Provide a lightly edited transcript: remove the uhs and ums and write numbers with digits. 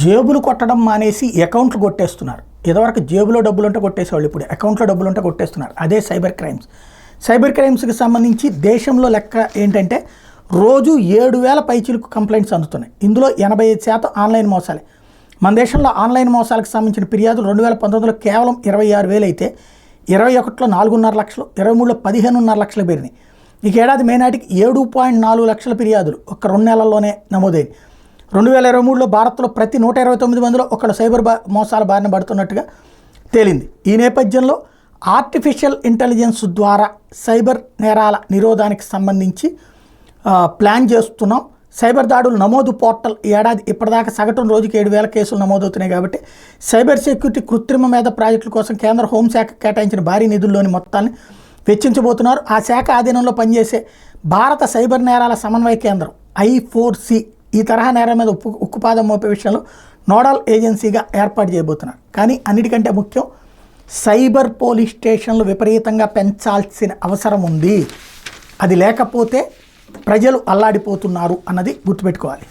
జేబులు కొట్టడం మానేసి అకౌంట్లు కొట్టేస్తున్నారు. ఇదివరకు జేబులో డబ్బులు ఉంటే కొట్టేసేవాళ్ళు, ఇప్పుడు అకౌంట్లో డబ్బులు ఉంటే కొట్టేస్తున్నారు. అదే సైబర్ క్రైమ్స్. సైబర్ క్రైమ్స్కి సంబంధించి దేశంలో లెక్క ఏంటంటే రోజు 7,000 పైచిలకు కంప్లైంట్స్ అందుతున్నాయి. ఇందులో 85% ఆన్లైన్ మోసాలే. మన దేశంలో ఆన్లైన్ మోసాలకు సంబంధించిన ఫిర్యాదులు 2019లో కేవలం 26,000 అయితే 21లో 4.5 లక్షలు, 23లో 15.5 లక్షలు పెరిగినాయి. ఈ ఏడాది మే నాటికి 7.4 లక్షల ఫిర్యాదులు ఒక్క 2 నెలల్లోనే నమోదైంది. 2023లో భారత్లో ప్రతి 129 మందిలో ఒకళ్ళు సైబర్ మోసాల బారిన పడుతున్నట్టుగా తేలింది. ఈ నేపథ్యంలో ఆర్టిఫిషియల్ ఇంటెలిజెన్స్ ద్వారా సైబర్ నేరాల నిరోధానికి సంబంధించి ప్లాన్ చేస్తున్నాం. సైబర్ దాడులు నమోదు పోర్టల్ ఈ ఏడాది ఇప్పటిదాకా సగటున రోజుకి 7,000 కేసులు నమోదవుతున్నాయి. కాబట్టి సైబర్ సెక్యూరిటీ కృత్రిమ మేధ ప్రాజెక్టుల కోసం కేంద్ర హోంశాఖ కేటాయించిన భారీ నిధుల్లోని మొత్తాన్ని వెచ్చించబోతున్నారు. ఆ శాఖ ఆధీనంలో పనిచేసే భారత సైబర్ నేరాల సమన్వయ కేంద్రం I4C ఈ తరహా నేరాల మీద ఉక్కుపాదం మోపే విషయంలో నోడల్ ఏజెన్సీగా ఏర్పాటు చేయబోతున్నారు. కానీ అన్నిటికంటే ముఖ్యం సైబర్ పోలీస్ స్టేషన్లు విపరీతంగా పెంచాల్సిన అవసరం ఉంది. అది లేకపోతే ప్రజలు అల్లాడిపోతున్నారు అన్నది గుర్తుపెట్టుకోవాలి.